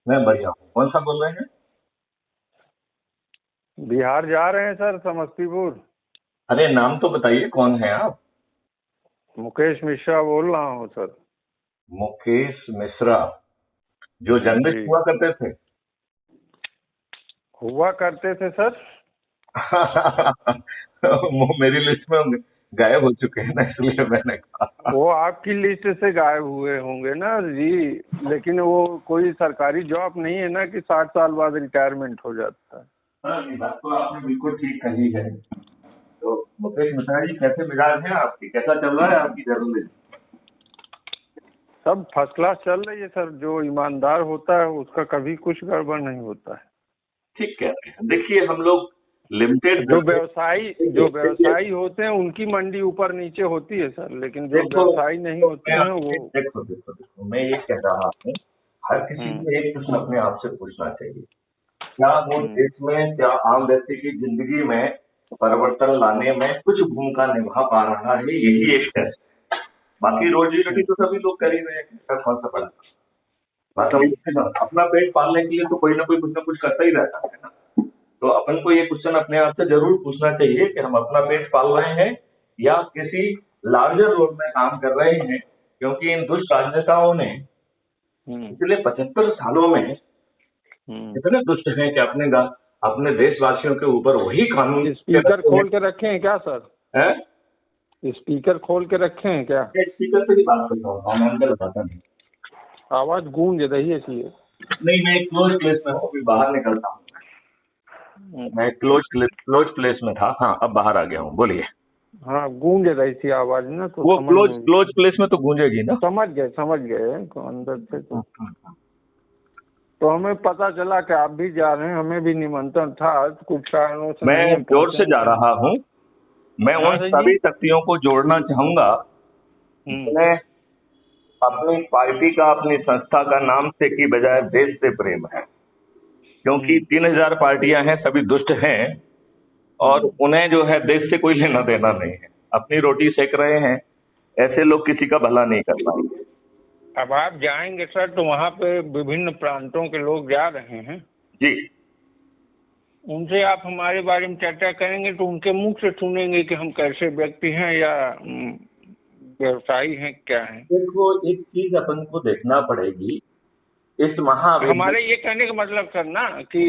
मैं बढ़िया हूँ। कौन सा बोल रहे हैं? बिहार जा रहे हैं सर, समस्तीपुर। अरे नाम तो बताइए, कौन है आप? मुकेश मिश्रा बोल रहा हूँ सर। मुकेश मिश्रा, जो जी, जर्नलिस्ट हुआ करते थे। हुआ करते थे सर। वो मेरी लिस्ट में गायब हो चुके हैं ना, इसलिए मैंने कहा। वो आपकी लिस्ट से गायब हुए होंगे ना जी। लेकिन वो कोई सरकारी जॉब नहीं है ना कि 60 साल बाद रिटायरमेंट हो जाता है। हाँ, ये बात तो आपने बिल्कुल ठीक कही है। तो मुकेश मिश्रा जी, कैसे मिजाज है आपकी? कैसा चल रहा है आपकी जर्नलिस्ट? सब फर्स्ट क्लास चल रही है सर। जो ईमानदार होता है उसका कभी कुछ गड़बड़ नहीं होता है। ठीक कहते हैं। देखिए, हम लोग लिमिटेड जो बिजनेस। व्यवसायी जो देखिए देखिए, व्यवसायी होते हैं उनकी मंडी ऊपर नीचे होती है सर, लेकिन जो देखो व्यवसायी नहीं होते मैं हैं आपसे वो। देखो, मैं ये कह रहा हूँ, हर किसी हम्म। को एक प्रश्न अपने आप से पूछना चाहिए। क्या वो हम्म। देश में, क्या आम व्यक्ति की जिंदगी में परिवर्तन लाने में कुछ भूमिका निभा पा रहा है? यही एक टेस्ट। बाकी रोजी रोटी हम्म। तो सभी लोग कर ही रहे हैं, इसका कौन सा बड़ा बात है ना? अपना पेट पालने के लिए तो कोई ना कुछ करता ही रहता है ना। तो अपन को ये क्वेश्चन अपने आप से जरूर पूछना चाहिए कि हम अपना पेट पाल रहे हैं या किसी लार्जर रोल में काम कर रहे हैं। क्योंकि इन दुष्ट राजनेताओं ने हम्म। पिछले 75 सालों में हम्म। इतने दुष्ट हैं कि अपने देशवासियों के ऊपर वही कानून के स्पीकर रखते खोल के रखे हैं क्या सर? हैं। स्पीकर खोल के रखे हैं क्या? मैं स्पीकर से ही बात करता हूँ, मैं अंदर बताता नहीं। आवाज गूंज रही है इसलिए। नहीं, मैं एक क्लोज प्लेस में हूँ, अभी बाहर निकलता हूँ। हम्म। मैं क्लोज प्लेस में था। हाँ, अब बाहर आ गया हूँ, बोलिए। हाँ, गूंज रही थी आवाज ना, तो वो समझ क्लोज में। क्लोज प्लेस में तो गूंजेगी ना। समझ गए अंदर से तो हमें पता चला कि आप भी जा रहे हैं। हमें भी निमंत्रण था, कुछ कारणों से नहीं मैं हम जोर से पहुंचे जा थे। रहा हूँ। मैं हाँ उन सर जी। सभी शक्तियों को जोड़ना चाहूंगा हम्म। जिन्हें अपनी पार्टी का, अपनी संस्था का नाम से की बजाय देश से प्रेम है। क्योंकि हम्म। 3000 पार्टियां हैं, सभी दुष्ट हैं। और हम्म। उन्हें जो है देश से कोई लेना देना नहीं है, अपनी रोटी सेक रहे हैं। ऐसे लोग किसी का भला नहीं कर पाएंगे। अब आप जाएंगे सर तो वहाँ पे विभिन्न प्रांतों के लोग जा रहे हैं। जी। उनसे आप हमारे बारे में चर्चा करेंगे तो उनके मुख से सुनेंगे कि हम कैसे व्यक्ति हैं या व्यवसायी हैं, क्या हैं। देखो, एक चीज अपन को देखना पड़ेगी इस महाअभियान। हमारे ये कहने का मतलब सर ना कि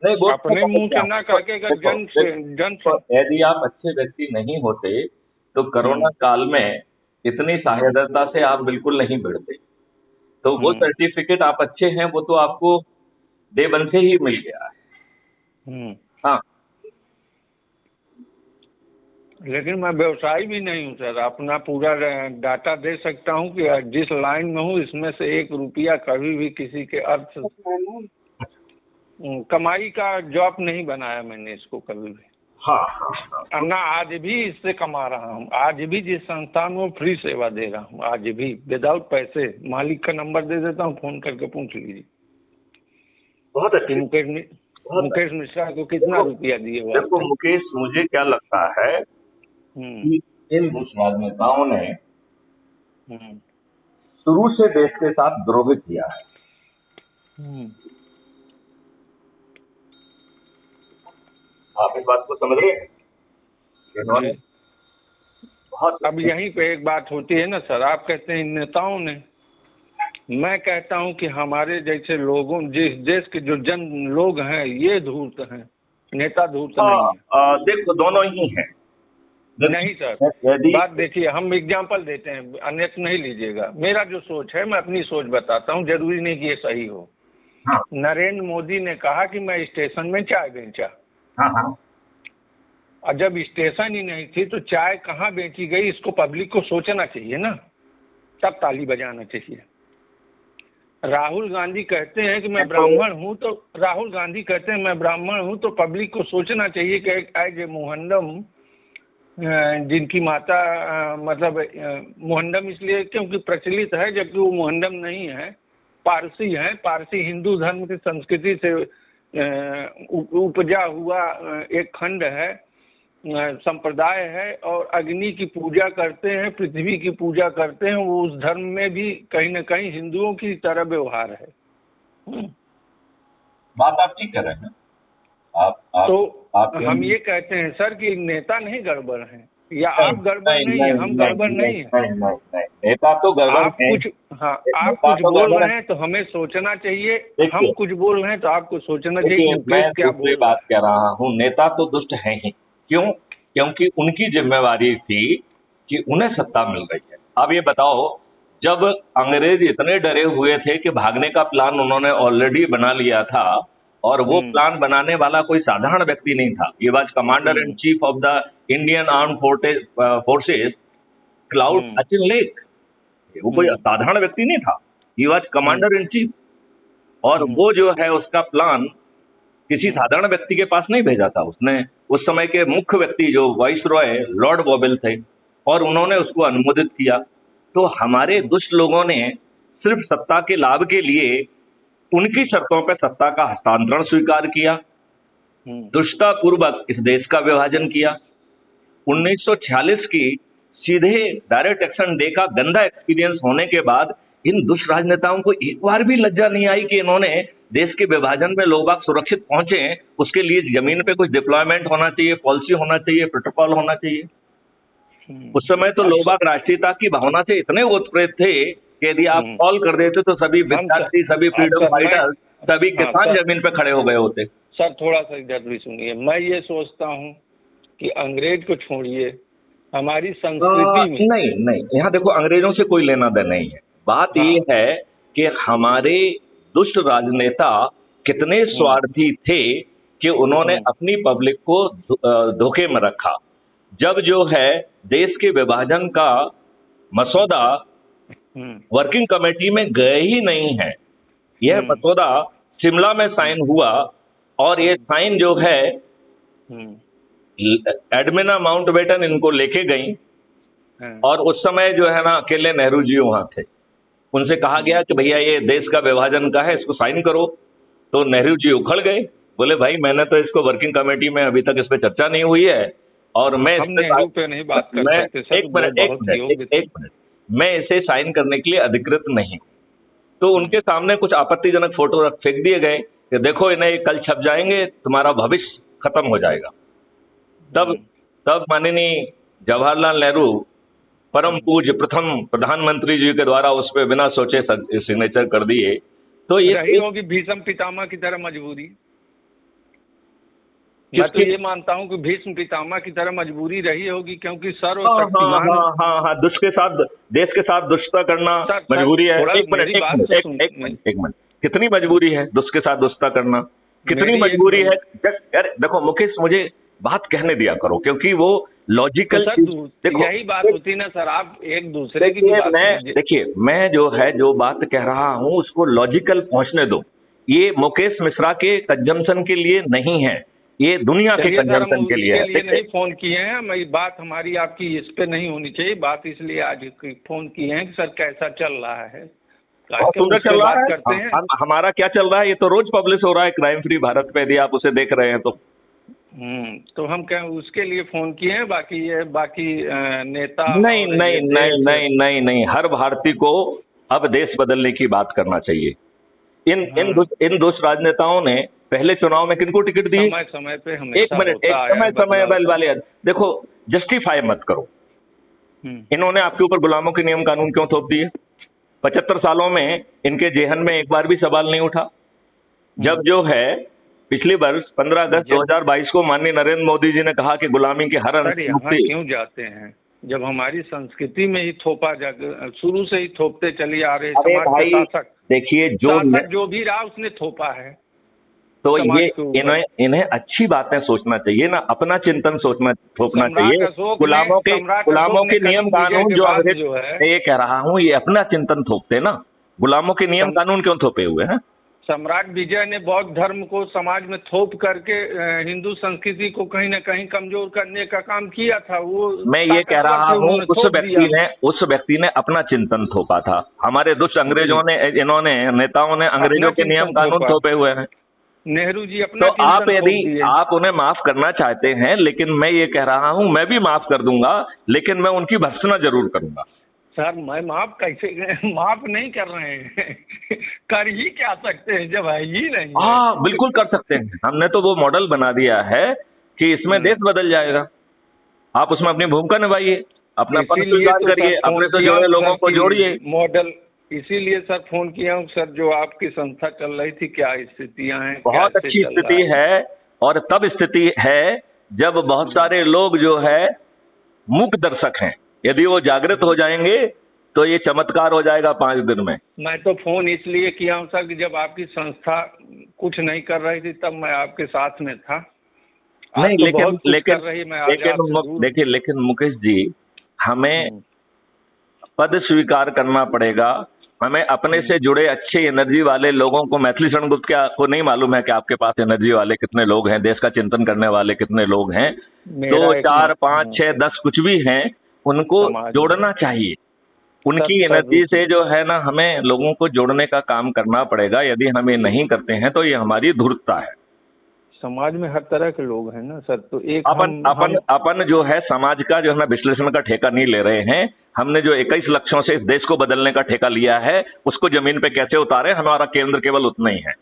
नहीं, वो तो अपने समझ मुंह गया से हूं। ना तो कह के अगर देखो जन देखो, से। यदि आप अच्छे व्यक्ति नहीं होते तो कोरोना हम्म। काल में इतनी हम्म। सहायता से आप बिल्कुल नहीं भिड़ते। तो वो हम्म। सर्टिफिकेट, आप अच्छे हैं, वो तो आपको डे वन से ही मिल गया है। हम्म। हाँ। लेकिन मैं व्यवसायी भी नहीं हूँ सर। अपना पूरा डाटा दे सकता हूँ कि जिस लाइन में हूँ इसमें से 1 रुपया कभी भी किसी के अर्थ कमाई का जॉब नहीं बनाया मैंने इसको कभी भी। हाँ हाँ हाँ। और ना आज भी इससे कमा रहा हूँ। आज भी जिस संस्थान में फ्री सेवा दे रहा हूँ, आज भी विदाउट पैसे। मालिक का नंबर दे देता हूँ, फोन करके पूछ लीजिए बहुत कि अच्छे। बहुत मुकेश अच्छे। मिश्रा को कितना देखो रुपया दिए हो देखो आपने। मुकेश, मुझे क्या लगता है हम्म। कि इन कुछ राजनेताओं ने हम्म। शुरू से देश के साथ द्रोहित किया है। हम्म। आप इस बात को समझ रहे हैं? इन्होंने जी। बहुत अब यहीं पे एक बात होती है ना सर, आप कहते हैं इन नेताओं ने, मैं कहता हूं कि हमारे जैसे लोगों, जिस देश के जो जन लोग हैं ये धूर्त हैं, नेता धूर्त नहीं है। देखो, दोनों ही हैं। नहीं सर, देखो, यदि बात देखिए, हम एग्जाम्पल देते हैं, अन्यथा नहीं लीजिएगा। मेरा जो सोच है, मैं अपनी सोच बताता हूँ, जरूरी नहीं कि ये सही हो। हाँ नरेंद्र मोदी ने कहा कि मैं स्टेशन में चाय बेचा, हाँ हाँ और जब स्टेशन ही नहीं थी तो चाय कहाँ बेची गई, इसको पब्लिक को सोचना चाहिए ना, तब ताली बजाना चाहिए। राहुल गांधी कहते हैं कि मैं देखो, ब्राह्मण हूं, तो राहुल गांधी कहते हैं मैं ब्राह्मण हूं, तो पब्लिक को सोचना चाहिए कि एज ए मोहंडम, जिनकी माता मतलब मोहंडम इसलिए क्योंकि प्रचलित है, जबकि वो मोहंडम नहीं है, पारसी है। पारसी हिंदू धर्म की संस्कृति से उपजा हुआ एक खंड है, संप्रदाय है, और अग्नि की पूजा करते हैं, पृथ्वी की पूजा करते हैं। वो उस धर्म में भी कहीं न कहीं हिंदुओं की तरह व्यवहार है। बात आप ठीक कर रहे हैं। तो आप हम ये कहते हैं सर कि नेता नहीं गड़बड़ हैं, या आप गड़बड़ नहीं है, हम गड़बड़ नहीं है। नहीं, नेता तो गड़बड़ आप है। कुछ, हाँ, आप नेता कुछ तो बोल गड़बड़ रहे है। हैं तो हमें सोचना चाहिए, देखिए, हम कुछ बोल रहे हैं तो आपको सोचना चाहिए देखिए, कि मैं मुकेश क्या दूसरी बोल रहा बात कह रहा हूँ, नेता तो दुष्ट है ही। क्यों? क्योंकि उनकी जिम्मेवारी थी कि उन्हें सत्ता मिल रही है। अब ये बताओ, जब अंग्रेज इतने डरे हुए थे कि भागने का प्लान उन्होंने ऑलरेडी बना लिया था, और वो हम्म। प्लान बनाने वाला कोई साधारण व्यक्ति नहीं था। ये was commander in chief of the Indian arm forces, cloud Achin lake. वो कोई साधारण व्यक्ति नहीं था, ये वाज कमांडर इन चीफ। और वो जो है उसका प्लान किसी साधारण व्यक्ति के पास नहीं भेजा था। उसने उस समय के मुख्य व्यक्ति जो वाइस रॉय लॉर्ड बॉबेल थे, और उन्होंने उसको अनुमोदित किया। तो हमारे दुष्ट लोगों ने सिर्फ सत्ता के लाभ के लिए उनकी शर्तों पर सत्ता का हस्तांतरण स्वीकार किया, दुष्टतापूर्वक इस देश का विभाजन किया। 1946 की सीधे डायरेक्ट एक्शन डे का गंदा एक्सपीरियंस होने के बाद इन दुष्ट राजनेताओं को एक बार भी लज्जा नहीं आई कि इन्होंने देश के विभाजन में लोग बाग सुरक्षित पहुंचे, उसके लिए जमीन पे कुछ डिप्लॉयमेंट होना चाहिए, पॉलिसी होना चाहिए, प्रोटोकॉल होना चाहिए। उस समय तो लोग बाग राष्ट्रीयता की भावना से इतने ओतप्रोत थे कि यदि आप कॉल कर देते तो सभी विद्यार्थी, सभी फ्रीडम फाइटर्स, सभी किसान जमीन पे खड़े हो गए होते। सर थोड़ा सा इधर भी सुनिए, मैं ये सोचता हूँ कि अंग्रेज को छोड़िए, हमारी संस्कृति में नहीं, यहाँ देखो, अंग्रेजों से कोई लेना देना नहीं है। बात ये है कि हमारे दुष्ट राजनेता कितने स्वार्थी थे कि उन्होंने अपनी पब्लिक को धोखे में रखा। जब जो है देश के विभाजन का मसौदा वर्किंग कमेटी में गए ही नहीं है। यह मसौदा शिमला में साइन हुआ, और ये साइन जो है एडमिना माउंटबेटन इनको लेके गई, और उस समय जो है ना अकेले नेहरू जी वहां थे। उनसे कहा गया कि भैया ये देश का विभाजन का है, इसको साइन करो। तो नेहरू जी उखड़ गए, बोले भाई मैंने तो इसको वर्किंग कमेटी में अभी तक इस पे चर्चा नहीं हुई है, और मैं नेहरू पे नहीं बात कर सकते सर। एक मिनट, मैं इसे साइन करने के लिए अधिकृत नहीं। तो उनके सामने कुछ आपत्तिजनक फोटो फेंक दिए गए कि देखो इन्हें कल छप जाएंगे, तुम्हारा भविष्य खत्म हो जाएगा। तब माननीय जवाहरलाल नेहरू परम पूज्य प्रथम प्रधानमंत्री जी के द्वारा उस पर बिना सोचे सिग्नेचर कर दिए। तो ये रही होगी भीष्म पितामह की तरह मजबूरी। मैं तो ये मानता हूँ कि भीष्म पितामह की तरह मजबूरी रही होगी, क्योंकि सर्वशक्तिमान। हाँ, दुष्ट के साथ, देश के साथ दुष्टता करना मजबूरी है। एक मिनट, कितनी मजबूरी है दुष्ट के साथ दुष्टता करना? कितनी मजबूरी है? यार देखो मुकेश, मुझे बात कहने दिया करो, क्योंकि वो लॉजिकल देखो, यही बात होती ना सर, आप एक दूसरे की देखिए, मैं जो बात कह रहा हूँ उसको लॉजिकल पहुंचने दो। ये मुकेश मिश्रा के कंजम्पशन के लिए नहीं है, ये दुनिया के कंजम्पशन के लिए है। नहीं फोन किए हैं, मैं बात हमारी आपकी इस पे नहीं होनी चाहिए। बात इसलिए आज फोन किए हैं कि सर कैसा चल रहा है, चल रहा है करते हैं। हमारा क्या चल रहा है, ये तो रोज पब्लिश हो रहा है क्राइम फ्री भारत पे, यदि आप उसे देख रहे हैं तो हम क्या उसके लिए फोन किए हैं। बाकी नेता नहीं, हर भारतीय को अब देश बदलने की बात करना चाहिए। इन दुष्ट राजनेताओं ने पहले चुनाव में किनको टिकट दी? समय पे एक मिनट, समय वाले देखो, जस्टिफाई मत करो। इन्होंने आपके ऊपर गुलामों के नियम कानून क्यों थोप दिए? 75 सालों में इनके जेहन में एक बार भी सवाल नहीं उठा। जब जो है पिछले वर्ष 15 अगस्त 2022 को माननीय नरेंद्र मोदी जी ने कहा कि गुलामी के हर क्यों जाते हैं, जब हमारी संस्कृति में ही थोपा शुरू से ही थोपते चले आ रहे समाज के शासक। देखिए, जो भी रहा उसने थोपा है। तो ये इन्हें अच्छी बातें सोचना चाहिए ना, अपना चिंतन थोपना चाहिए। गुलामों के नियम कानून जो है, ये कह रहा हूँ, ये अपना चिंतन थोपते ना। गुलामों के नियम कानून क्यों थोपे हुए हैं? सम्राट विजय ने बौद्ध धर्म को समाज में थोप करके हिंदू संस्कृति को कहीं न कहीं कमजोर करने का काम किया था। वो मैं ये कह रहा हूँ, उस व्यक्ति ने अपना चिंतन थोपा था। हमारे दुष्ट अंग्रेजों ने, इन्होंने नेताओं ने अंग्रेजों के नियम कानून थोपे हुए हैं। नेहरू जी अपना, तो आप यदि आप उन्हें माफ करना चाहते हैं, लेकिन मैं ये कह रहा हूँ मैं भी माफ कर दूंगा, लेकिन मैं उनकी भर्त्सना जरूर करूंगा। सर मैं माफ कैसे माफ नहीं कर रहे हैं कर ही क्या सकते हैं जब है ही नहीं है। हाँ बिल्कुल कर सकते हैं। हमने तो वो मॉडल बना दिया है कि इसमें देश बदल जाएगा। आप उसमें अपनी भूमिका निभाइए, अपना पद इसीलिए स्वीकार तो करिए, सर फोन अपने से किया जुड़े हूं लोगों सर को कि जोड़िए। मॉडल, इसीलिए सर फोन किया हूँ सर, जो आपकी संस्था चल रही थी क्या स्थितियां हैं, बहुत कैसे अच्छी चल रहा स्थिति है, और तब स्थिति है जब बहुत सारे लोग जो है मूक दर्शक हैं, यदि वो जागृत हो जाएंगे तो ये चमत्कार हो जाएगा 5 दिन में। मैं तो फोन इसलिए किया हूँ सर कि जब आपकी संस्था कुछ नहीं कर रही थी तब मैं आपके साथ में था। आज नहीं, तो लेकिन बहुत कुछ लेकिन कर रही है, मैं आज आपसे दूर देखिए, लेकिन मुकेश जी, हमें हूँ। पद स्वीकार करना पड़ेगा। हमें अपने से जुड़े अच्छे एनर्जी वाले लोगों को, मैथिली शरण गुप्त क्या को नहीं मालूम है कि आपके पास एनर्जी वाले कितने लोग हैं, देश का चिंतन करने वाले कितने लोग हैं, मेरा 2 एक 4 5 6 10 कुछ भी हैं, उनको समाज जोड़ना चाहिए। उनकी सब एनर्जी से जो है ना, हमें लोगों को जोड़ने का काम करना पड़ेगा। यदि हम ये नहीं करते हैं तो ये हमारी धूर्तता है। समाज में हर तरह के लोग हैं ना सर, तो एक अपन जो है समाज का जो है ना विश्लेषण का ठेका नहीं ले रहे हैं। हमने जो 21 लक्षों से इस देश को बदलने का ठेका लिया है, उसको जमीन पे कैसे उतारे, हमारा केंद्र केवल उतना ही है।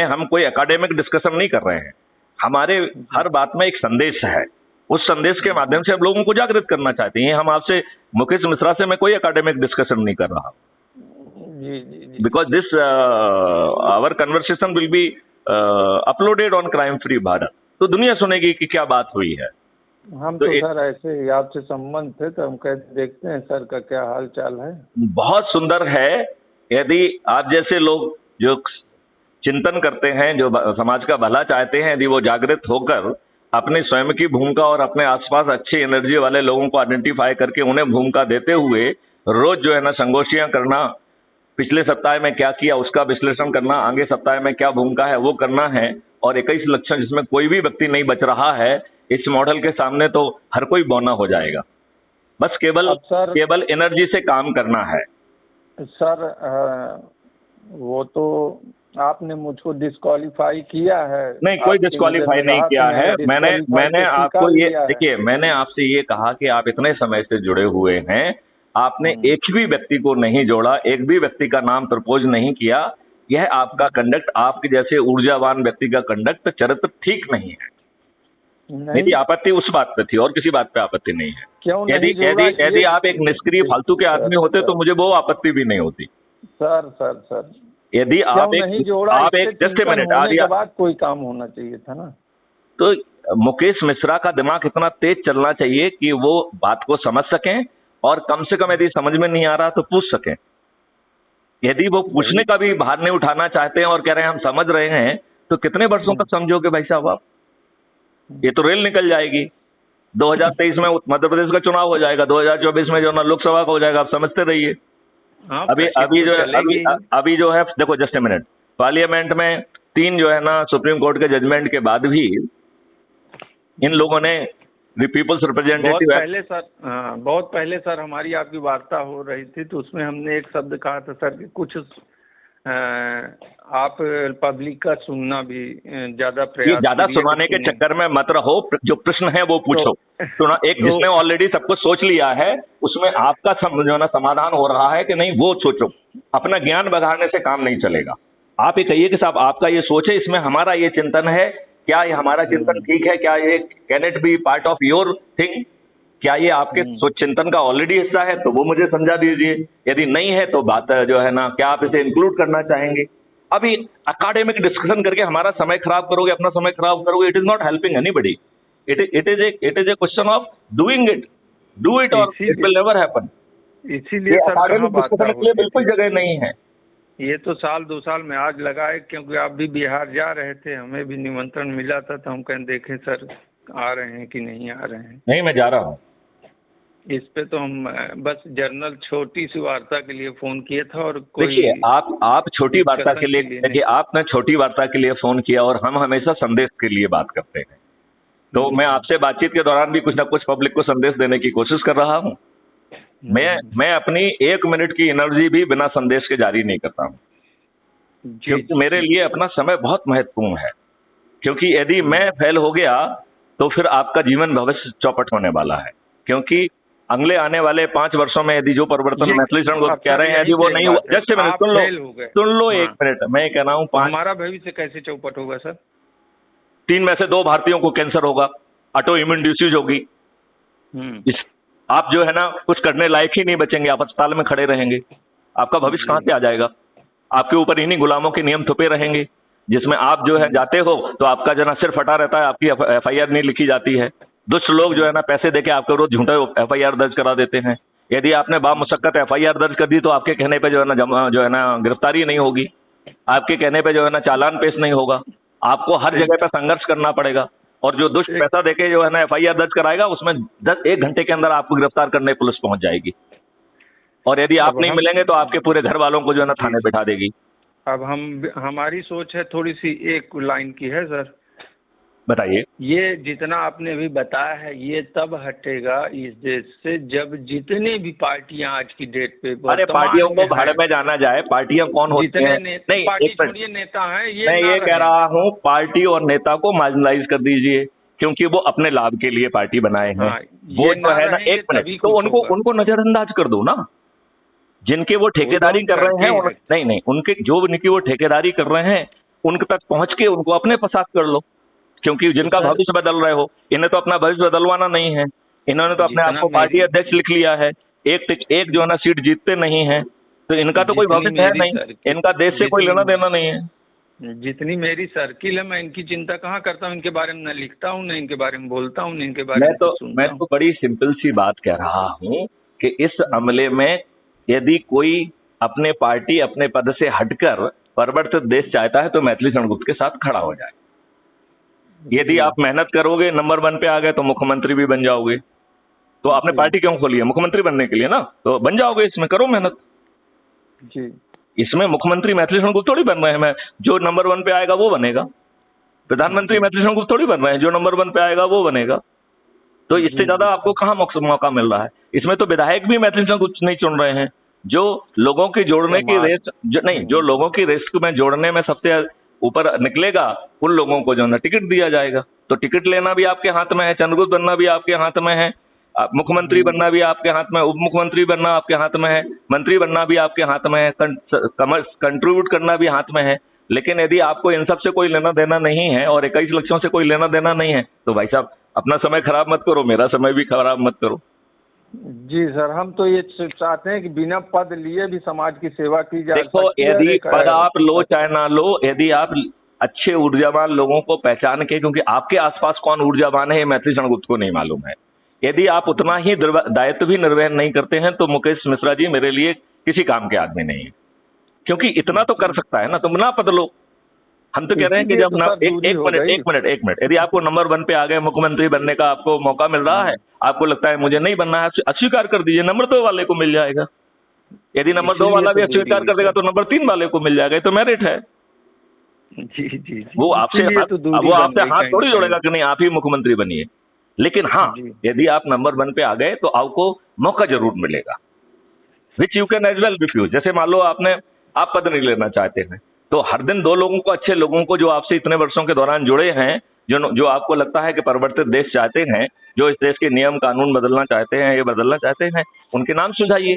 हम कोई एकेडमिक डिस्कशन नहीं कर रहे हैं। हमारे हर बात में एक संदेश है, उस संदेश के माध्यम से हम लोगों को जागृत करना चाहते हैं। हम आपसे, मुकेश मिश्रा से मैं कोई एकेडमिक डिस्कशन नहीं कर रहा, जी जी जी because this our conversation will be uploaded on Crime Free Bharat, तो दुनिया सुनेगी कि क्या बात हुई है। हम तो तो सर ऐसे ही आपसे संबंध थे तो हम कहते देखते हैं सर का क्या हाल चाल है। बहुत सुंदर है यदि आप जैसे लोग जो चिंतन करते हैं, जो समाज का भला चाहते हैं, यदि वो जागृत होकर अपने स्वयं की भूमिका और अपने आसपास अच्छे एनर्जी वाले लोगों को आइडेंटिफाई करके उन्हें भूमिका देते हुए रोज जो है ना संगोष्ठियां करना, पिछले सप्ताह में क्या किया उसका विश्लेषण करना, आगे सप्ताह में क्या भूमिका है वो करना है, और 21 लक्षण जिसमें कोई भी व्यक्ति नहीं बच रहा है, इस मॉडल के सामने तो हर कोई बौना हो जाएगा। बस केवल एनर्जी से काम करना है। सर वो तो आपने मुझको डिस्क्वालीफाई किया है। नहीं, कोई डिस्क्वालीफाई नहीं किया है। मैंने आपको ये, देखिए, मैंने आपसे ये कहा कि आप इतने समय से जुड़े हुए हैं, आपने एक भी व्यक्ति को नहीं जोड़ा, एक भी व्यक्ति का नाम प्रपोज नहीं किया। यह आपका कंडक्ट, आपके जैसे ऊर्जावान व्यक्ति का कंडक्ट, चरित्र ठीक नहीं है। मेरी आपत्ति उस बात पे थी और किसी बात पे आपत्ति नहीं है। यदि आप एक निष्क्रिय फालतू के आदमी होते तो मुझे वो आपत्ति भी नहीं होती। सर यदि आप एक जस्ट ए मिनट, के बाद कोई काम होना चाहिए था ना। तो मुकेश मिश्रा का दिमाग इतना तेज चलना चाहिए कि वो बात को समझ सकें, और कम से कम यदि समझ में नहीं आ रहा तो पूछ सकें। यदि वो पूछने का भी भार नहीं उठाना चाहते हैं और कह रहे हैं हम समझ रहे हैं, तो कितने वर्षों तक समझोगे भाई साहब आप? ये तो रेल निकल जाएगी। 2023 में मध्य प्रदेश का चुनाव हो जाएगा, 2024 में जो ना लोकसभा का हो जाएगा। आप समझते रहिए। अभी जो है देखो, जस्ट ए मिनट, पार्लियामेंट में 3 जो है ना सुप्रीम कोर्ट के जजमेंट के बाद भी इन लोगों ने पीपल्स रिप्रेजेंटेटिव बहुत पहले सर हमारी आपकी वार्ता हो रही थी तो उसमें हमने एक शब्द कहा था सर कि कुछ आप पब्लिक का सुनना भी ज्यादा प्रयास, ज्यादा सुनाने के चक्कर में मत रहो। जो प्रश्न है वो पूछो। एक जिसने ऑलरेडी सब कुछ सोच लिया है उसमें आपका जो ना समाधान हो रहा है कि नहीं, वो सोचो। अपना ज्ञान बढ़ाने से काम नहीं चलेगा। आप ये कहिए कि साहब आपका ये सोच है, इसमें हमारा ये चिंतन है, क्या ये हमारा चिंतन ठीक है, क्या ये can it be part of your thing, क्या ये आपके चिंतन का ऑलरेडी हिस्सा है, तो वो मुझे समझा दीजिए। यदि नहीं है तो बात जो है ना, क्या आप इसे इंक्लूड करना चाहेंगे? अभी एकेडमिक डिस्कशन करके हमारा समय खराब करोगे, अपना समय खराब करोगे। It is not helping anybody. It is a question of doing it, do it और इट विल नेवर हैपन। इसीलिए एकेडमिक डिस्कशन के लिए बिल्कुल जगह नहीं है। ये तो साल 2 साल में आज लगा है, क्योंकि आप भी बिहार जा रहे थे, हमें भी निमंत्रण मिला था, तो हम कहें देखें सर आ रहे हैं कि नहीं आ रहे हैं। नहीं, मैं जा रहा हूँ। इस पे तो हम बस जर्नल छोटी सी वार्ता के लिए फोन किया था। और देखिए, आप छोटी वार्ता के लिए, देखिए आपने छोटी वार्ता के लिए फोन किया और हम हमेशा संदेश के लिए बात करते हैं। तो मैं आपसे बातचीत के दौरान भी कुछ ना कुछ पब्लिक को संदेश देने की कोशिश कर रहा हूँ। मैं अपनी 1 मिनट की एनर्जी भी बिना संदेश के जारी नहीं करता हूँ, क्योंकि मेरे लिए अपना समय बहुत महत्वपूर्ण है। क्योंकि यदि मैं फेल हो गया तो फिर आपका जीवन भविष्य चौपट होने वाला है। क्योंकि अगले आने वाले 5 वर्षों में यदि जो परिवर्तन मैथिली शरण गुप्त कह रहे हैं यदि वो नहीं हुआ, जस्ट मिनट सुन लो 1 मिनट, मैं कह रहा हूँ हमारा भविष्य कैसे चौपट होगा सर? 3 में से 2 भारतीयों को कैंसर होगा, ऑटो इम्यून डिसीज होगी, आप जो है ना कुछ करने लायक ही नहीं बचेंगे, आप अस्पताल में खड़े रहेंगे, आपका भविष्य कहाँ से आ जाएगा? आपके ऊपर इन्हीं गुलामों के नियम थुपे रहेंगे, जिसमें आप जो है जाते हो तो आपका जो है ना सिर फटा रहता है, आपकी FIR नहीं लिखी जाती है, दुष्ट लोग जो है ना पैसे देके आपके रोज झूठा FIR दर्ज करा देते हैं। यदि आपने बामुशक्कत FIR दर्ज कर दी तो आपके कहने पे जो है ना गिरफ्तारी नहीं होगी, आपके कहने पे जो है ना चालान पेश नहीं होगा, आपको हर जगह पे संघर्ष करना पड़ेगा, और जो दुष्ट पैसा देके जो है ना FIR दर्ज कराएगा उसमें 1 घंटे के अंदर आपको गिरफ्तार करने पुलिस पहुंच जाएगी, और यदि आप नहीं मिलेंगे तो आपके पूरे घर वालों को जो है ना थाने बिठा देगी। अब हमारी सोच है थोड़ी सी एक लाइन की है सर। बताइए। ये जितना आपने अभी बताया है ये तब हटेगा इस देश से जब जितनी भी पार्टियां आज की डेट पे, अरे पार्टियों को भाड़ में जाना जाए, पार्टियां कौन होती हैं? नहीं, पार्टी छोड़िए, नेता हैं ये, मैं ये कह रहा हूँ पार्टी और नेता को मार्जिनलाइज कर दीजिए, क्योंकि वो अपने लाभ के लिए पार्टी बनाए हैं। वो तो है ना, 1 मिनट, तो उनको नजरअंदाज कर दो ना, जिनके वो ठेकेदारी कर रहे हैं, नहीं उनके जो उनकी वो ठेकेदारी कर रहे हैं उनके तक पहुंच के उनको अपने पसात कर लो, क्योंकि जिनका भविष्य बदल रहे हो, इन्हें तो अपना भविष्य बदलवाना नहीं है, इन्होंने तो अपने आप को पार्टी अध्यक्ष लिख लिया है, एक जो है ना सीट जीतते नहीं है, तो इनका तो कोई भविष्य है नहीं, इनका देश से कोई लेना देना नहीं है। जितनी मेरी सर्किल है मैं इनकी चिंता कहाँ करता हूँ, इनके बारे में न लिखता हूँ, न इनके बारे में बोलता हूँ, न इनके बारे में मैं तो बड़ी सिंपल सी बात कह रहा हूँ कि इस अमले में यदि कोई अपने पार्टी अपने पद से हटकर परिवर्तित देश चाहता है तो मैथिली शरण गुप्त के साथ खड़ा हो जाए। यदि आप मेहनत करोगे, नंबर 1 पे आ गए तो मुख्यमंत्री भी बन जाओगे, तो आपने पार्टी क्यों खोली है? मुख्यमंत्री बनने के लिए ना, तो बन जाओगे, इसमें करो मेहनत जी। इसमें मुख्यमंत्री मैथिली शरण गुप्त थोड़ी बन रहे हैं, मैं जो नंबर 1 पे आएगा वो बनेगा, प्रधानमंत्री मैथिली शरण गुप्त थोड़ी बन रहे हैं, जो नंबर 1 पे आएगा वो बनेगा, तो इससे ज्यादा आपको कहाँ मौका मिल रहा है? इसमें तो विधायक भी मैथिली शरण गुप्त नहीं चुन रहे हैं, जो लोगों की जोड़ने की रेस जो लोगों की रेस में जोड़ने में सबसे ऊपर निकलेगा उन लोगों को जो है टिकट दिया जाएगा। तो टिकट लेना भी आपके हाथ में है, चंद्रगुप्त बनना भी आपके हाथ में है, मुख्यमंत्री बनना भी आपके हाथ में है, उप मुख्यमंत्री बनना आपके हाथ में है, मंत्री बनना भी आपके हाथ में है, कंट्रीब्यूट करना भी हाथ में है। लेकिन यदि आपको इन सब से कोई लेना देना नहीं है और 21 लक्षों से कोई लेना देना नहीं है तो भाई साहब अपना समय खराब मत करो, मेरा समय भी खराब मत करो। जी सर, हम तो ये चाहते हैं कि बिना पद लिए भी समाज की सेवा की जाए। देखो, यदि पद आप लो चाहे ना लो, यदि आप अच्छे ऊर्जावान लोगों को पहचान के, क्योंकि आपके आसपास कौन ऊर्जावान है ये मैथिली शरण गुप्त को नहीं मालूम है, यदि आप उतना ही दायित्व भी निर्वहन नहीं करते हैं तो मुकेश मिश्रा जी मेरे लिए किसी काम के आदमी नहीं है, क्योंकि इतना तो कर सकता है ना, तुम ना पद लो। हम तो कह रहे हैं कि जब एक मिनट यदि आपको नंबर 1 पे आ गए, मुख्यमंत्री बनने का आपको मौका मिल रहा है, आपको लगता है मुझे नहीं बनना है, अस्वीकार कर दीजिए, नंबर 2 वाले को मिल जाएगा। यदि नंबर 2 वाला भी अस्वीकार कर देगा तो नंबर 3 वाले को मिल जाएगा, तो मेरिट है। जी। वो आपसे हाथ थोड़ी जोड़ेगा कि नहीं आप ही मुख्यमंत्री बनिए, लेकिन हाँ यदि आप नंबर 1 पे आ गए तो आपको मौका जरूर मिलेगा, which you can as well refuse. जैसे मान लो आप पद नहीं लेना चाहते हैं, तो हर दिन 2 लोगों को, अच्छे लोगों को जो आपसे इतने वर्षों के दौरान जुड़े हैं, जो आपको लगता है कि परिवर्तित देश चाहते हैं, जो इस देश के नियम कानून बदलना चाहते हैं, ये बदलना चाहते हैं, उनके नाम सुझाइए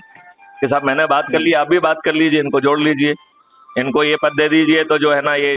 कि साहब मैंने बात कर ली, आप भी बात कर लीजिए, इनको जोड़ लीजिए, इनको ये पद दे दीजिए, तो जो है ना ये